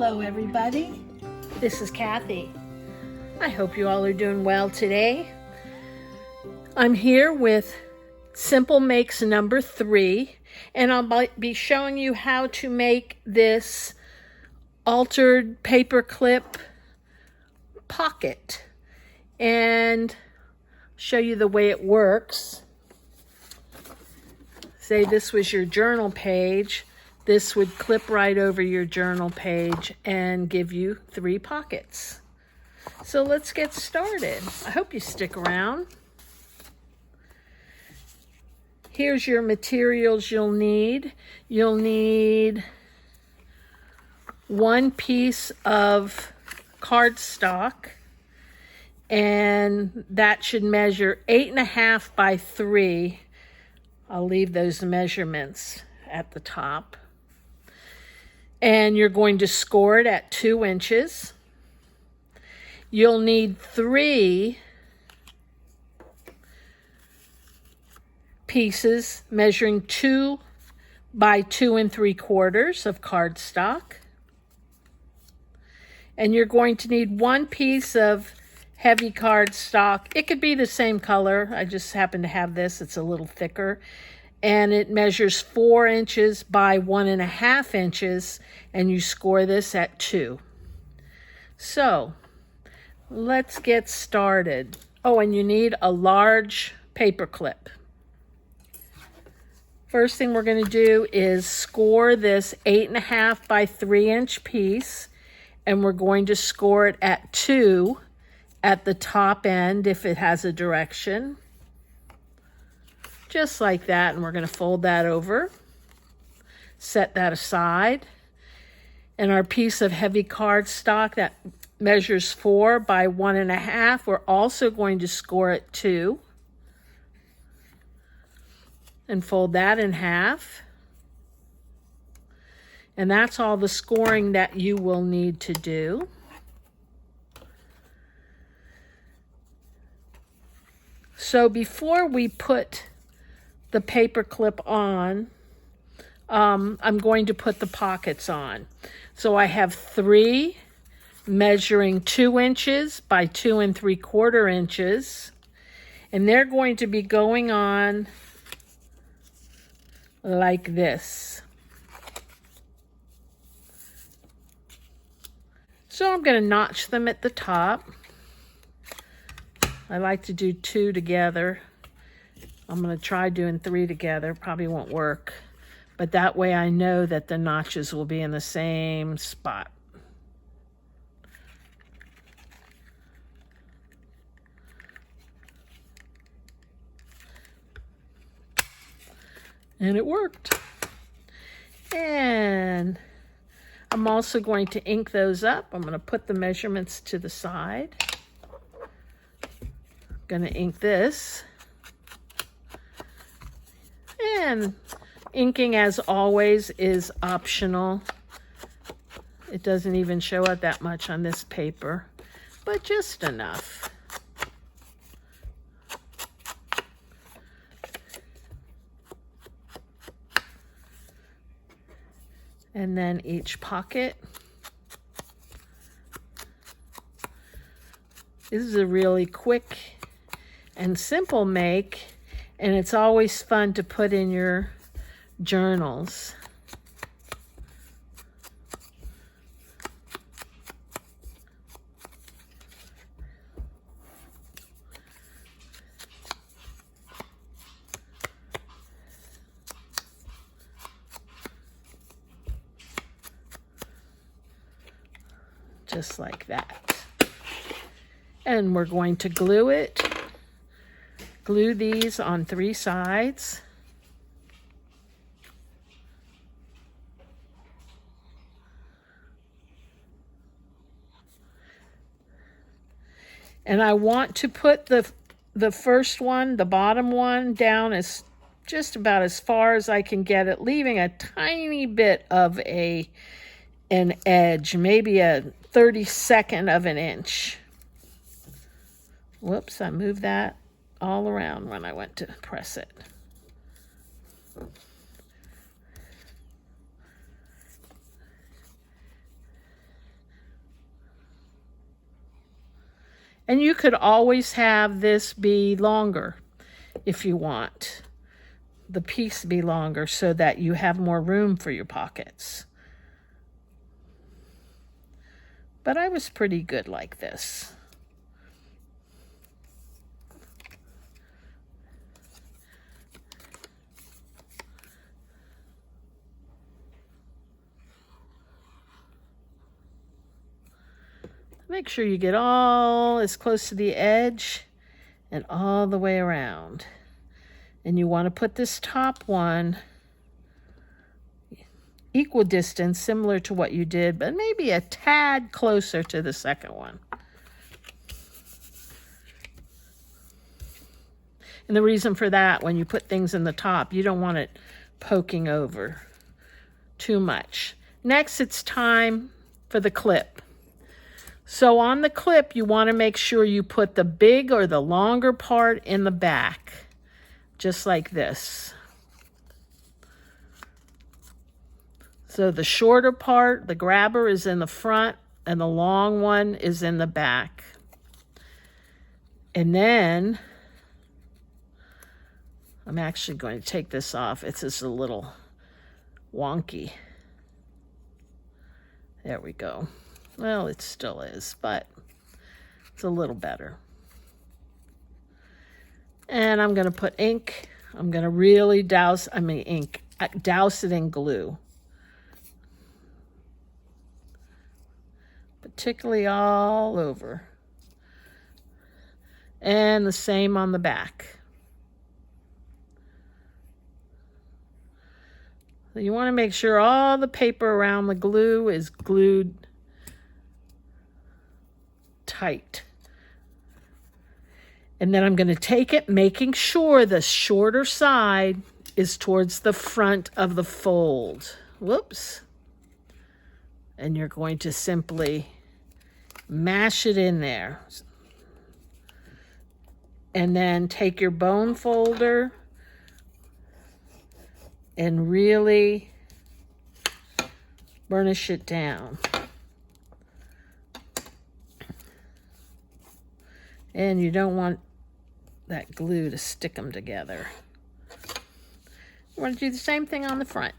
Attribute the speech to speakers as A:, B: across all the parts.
A: Hello everybody, this is Kathy. I hope you all are doing well today. I'm here with Simple Makes number 3, and I'll be showing you how to make this altered paperclip pocket and show you the way it works. Say this was your journal page. This would clip right over your journal page and give you 3 pockets. So let's get started. I hope you stick around. Here's your materials you'll need. You'll need 1 piece of cardstock, and that should measure 8.5 by 3. I'll leave those measurements at the top. And you're going to score it at 2 inches. You'll need 3 pieces measuring 2 by 2 3/4 of cardstock. And you're going to need 1 piece of heavy cardstock. It could be the same color. I just happen to have this. It's a little thicker. And it measures 4 inches by 1.5 inches, and you score this at 2. So let's get started. Oh, and you need a large paper clip. First thing we're going to do is score this 8.5 by 3 inch piece, and we're going to score it at 2 at the top end if it has a direction. Just like that, and we're going to fold that over, set that aside. And our piece of heavy cardstock that measures 4 by 1.5, we're also going to score at 2 and fold that in half. And that's all the scoring that you will need to do. So before we put the paper clip on, I'm going to put the pockets on. So I have 3 measuring 2 inches by 2 3/4 inches, and they're going to be going on like this. So I'm going to notch them at the top. I like to do 2 together. I'm going to try doing 3 together. Probably won't work. But that way I know that the notches will be in the same spot. And it worked. And I'm also going to ink those up. I'm going to put the measurements to the side. I'm going to ink this. And inking, as always, is optional. It doesn't even show up that much on this paper, but just enough. And then each pocket. This is a really quick and simple make. And it's always fun to put in your journals. Just like that. And we're going to glue it. Glue these on 3 sides. And I want to put the first one, the bottom one, down as just about as far as I can get it, leaving a tiny bit of an edge, maybe a 32nd of an inch. Whoops, I moved that all around when I went to press it. And you could always have this be longer if you want the piece to be longer so that you have more room for your pockets. But I was pretty good like this. Make sure you get all as close to the edge and all the way around. And you want to put this top one equal distance, similar to what you did, but maybe a tad closer to the second one. And the reason for that, when you put things in the top, you don't want it poking over too much. Next, it's time for the clip. So on the clip, you want to make sure you put the big or the longer part in the back, just like this. So the shorter part, the grabber, is in the front, and the long one is in the back. And then, I'm actually going to take this off. It's just a little wonky. There we go. Well, it still is, but it's a little better. And I'm going to put ink. I'm going to really douse it in glue. Particularly all over. And the same on the back. So you want to make sure all the paper around the glue is glued tight. And then I'm going to take it, making sure the shorter side is towards the front of the fold. Whoops. And you're going to simply mash it in there. And then take your bone folder and really burnish it down. And you don't want that glue to stick them together. You want to do the same thing on the front.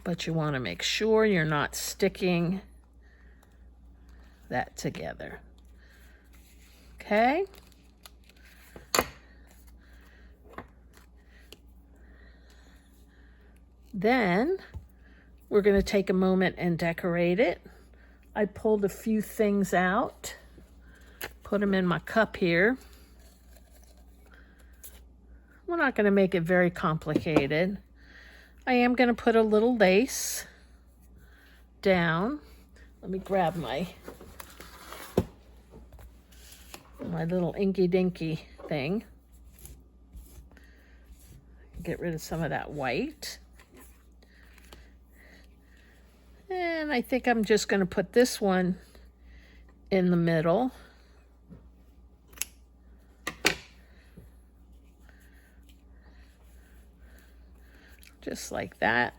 A: But you want to make sure you're not sticking that together. Okay? Then we're going to take a moment and decorate it. I pulled a few things out, put them in my cup here. We're not going to make it very complicated. I am going to put a little lace down. Let me grab my little inky dinky thing. Get rid of some of that white. And I think I'm just going to put this one in the middle. Just like that.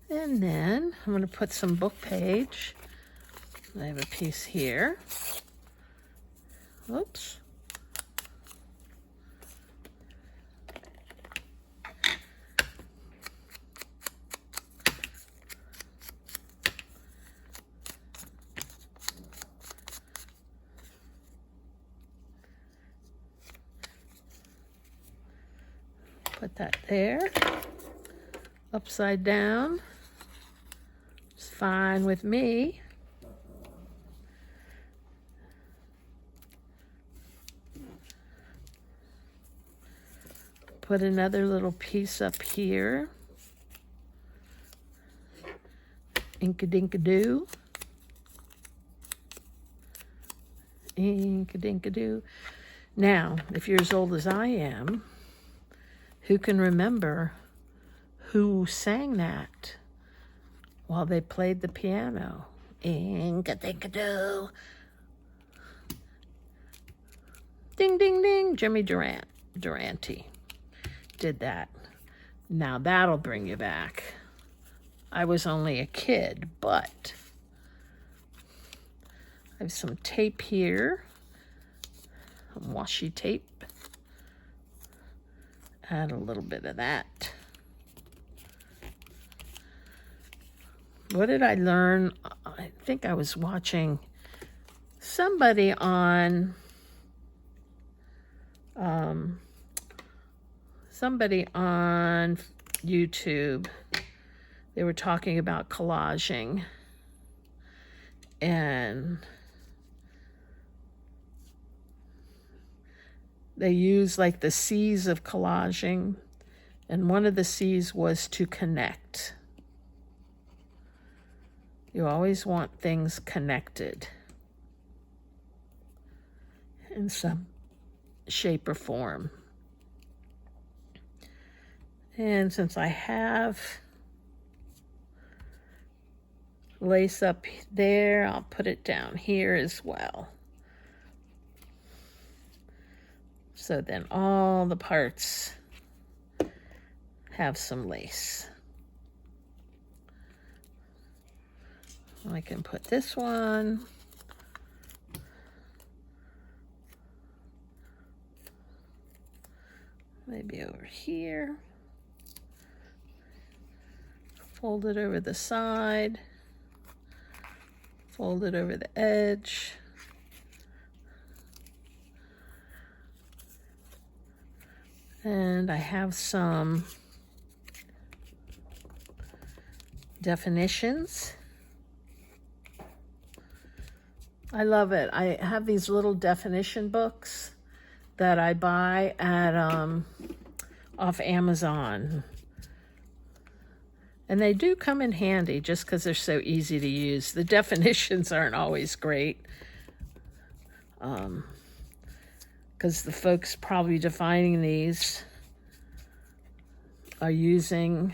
A: And then I'm going to put some book page. I have a piece here. Oops. Put that there. Upside down. It's fine with me. Put another little piece up here. Ink-a-dink-a-doo. Ink-a-dink-a-doo. Now, if you're as old as I am, who can remember who sang that while they played the piano? Ink-a-dink-a-doo. Ding, ding, ding. Jimmy Durante did that. Now that'll bring you back. I was only a kid, but I have some tape here. Some washi tape. Add a little bit of that. What did I learn? I think I was watching somebody on YouTube. They were talking about collaging, and they use like the C's of collaging, and one of the C's was to connect. You always want things connected in some shape or form. And since I have lace up there, I'll put it down here as well. So then all the parts have some lace. I can put this one maybe over here. Fold it over the side. Fold it over the edge. And I have some definitions. I love it. I have these little definition books that I buy at off Amazon. And they do come in handy just because they're so easy to use. The definitions aren't always great. Because the folks probably defining these are using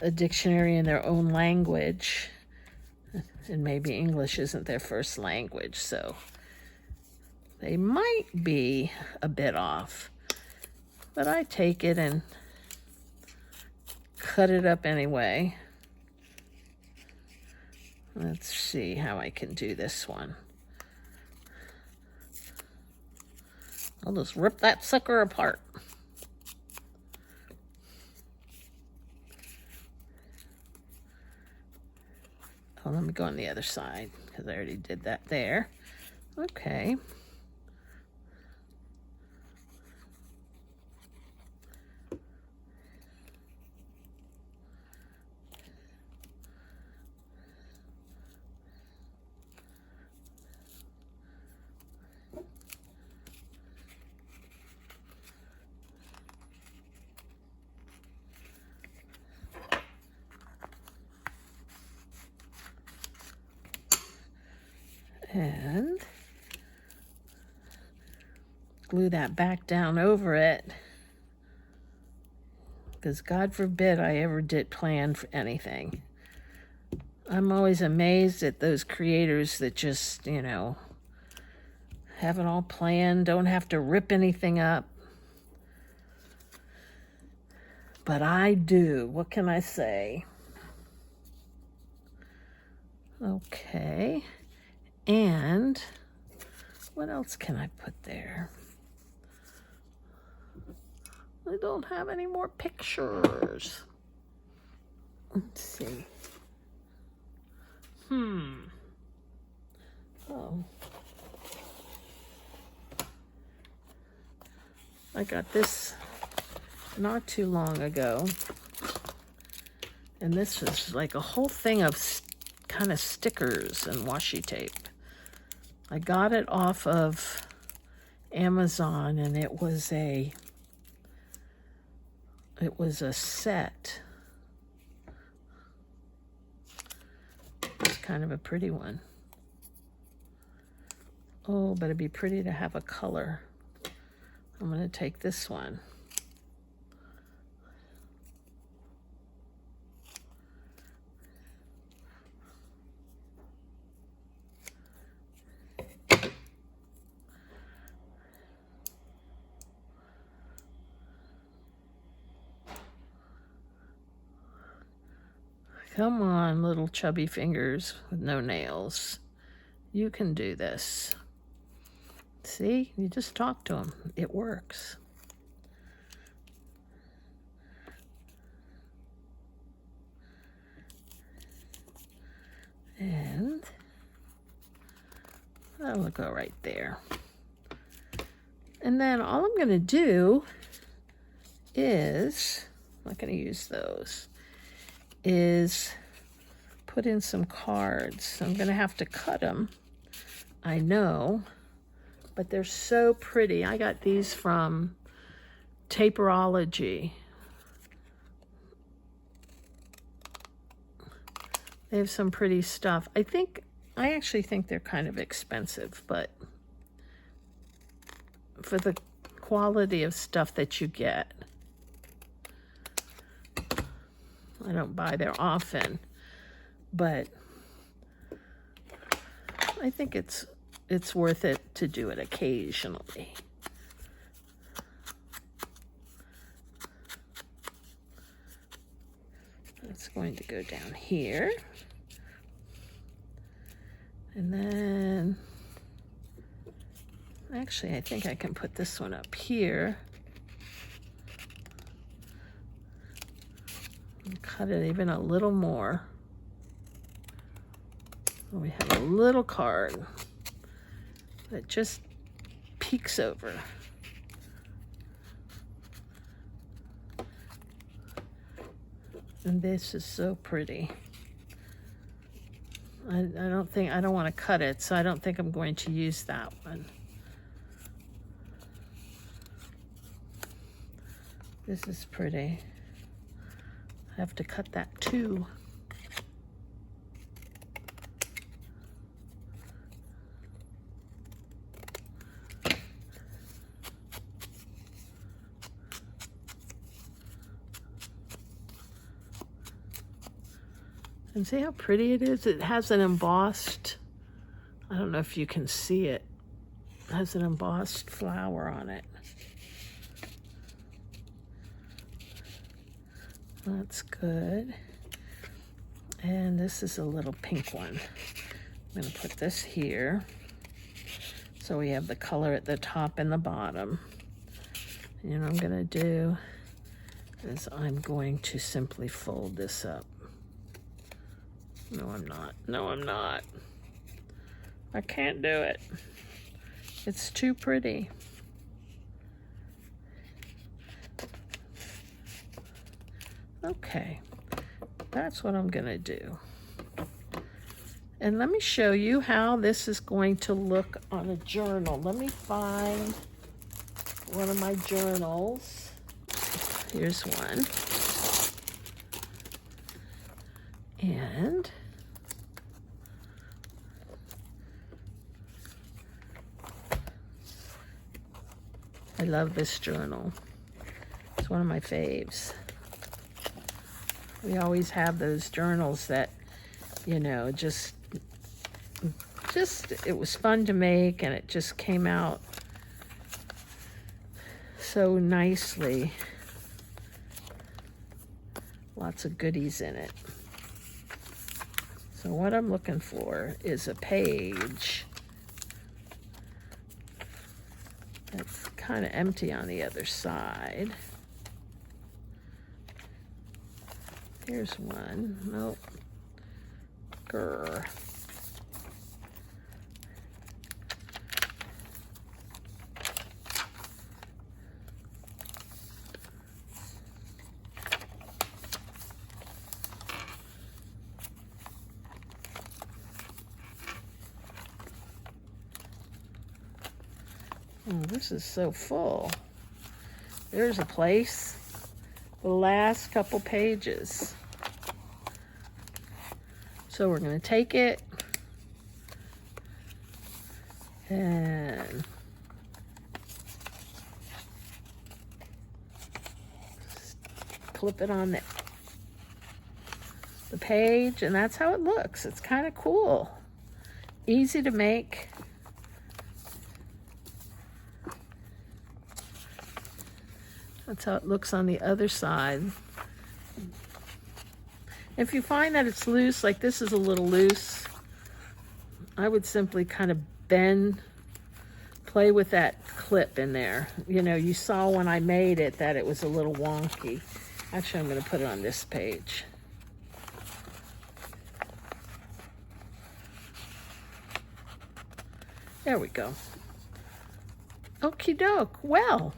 A: a dictionary in their own language. And maybe English isn't their first language, so they might be a bit off. But I take it and cut it up anyway. Let's see how I can do this one. I'll just rip that sucker apart. Oh, let me go on the other side because I already did that there. Okay. And glue that back down over it, because God forbid I ever did plan for anything. I'm always amazed at those creators that just, you know, have it all planned, don't have to rip anything up. But I do. What can I say? Okay. And what else can I put there? I don't have any more pictures. Let's see. Oh. I got this not too long ago. And this is like a whole thing of kind of stickers and washi tape. I got it off of Amazon, and it was a set. It's kind of a pretty one. Oh, but it'd be pretty to have a color. I'm going to take this one. Come on, little chubby fingers with no nails. You can do this. See, you just talk to them. It works. And that'll go right there. And then all I'm going to do is, I'm not going to use those, is put in some cards. I'm going to have to cut them, I know, but they're so pretty. I got these from Taperology. They have some pretty stuff. I actually think they're kind of expensive, but for the quality of stuff that you get, I don't buy there often, but I think it's worth it to do it occasionally. That's going to go down here. And then, actually, I think I can put this one up here. And cut it even a little more. We have a little card that just peeks over. And this is so pretty. I don't want to cut it, so I don't think I'm going to use that one. This is pretty. I have to cut that too. And see how pretty it is? It has an embossed, I don't know if you can see it. It has an embossed flower on it. That's good. And this is a little pink one. I'm going to put this here. So we have the color at the top and the bottom. And what I'm going to do is I'm going to simply fold this up. No, I'm not. No, I'm not. I can't do it. It's too pretty. Okay, that's what I'm gonna do. And let me show you how this is going to look on a journal. Let me find one of my journals. Here's one. And I love this journal. It's one of my faves. We always have those journals that, just it was fun to make, and it just came out so nicely. Lots of goodies in it. So what I'm looking for is a page that's kind of empty on the other side. Here's one. Nope. Grr. Oh, this is so full. There's a place. The last couple pages. So we're going to take it And clip it on the page, and that's how it looks. It's kind of cool. Easy to make. That's how it looks on the other side. If you find that it's loose, like this is a little loose, I would simply kind of play with that clip in there. You know, you saw when I made it that it was a little wonky. Actually, I'm going to put it on this page. There we go. Okie doke. Well,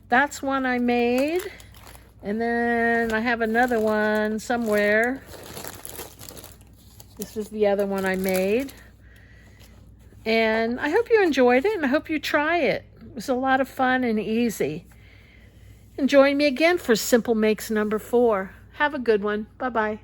A: that's one I made. And then I have another one somewhere. This is the other one I made. And I hope you enjoyed it, and I hope you try it. It was a lot of fun and easy. And join me again for Simple Makes number 4. Have a good one. Bye-bye.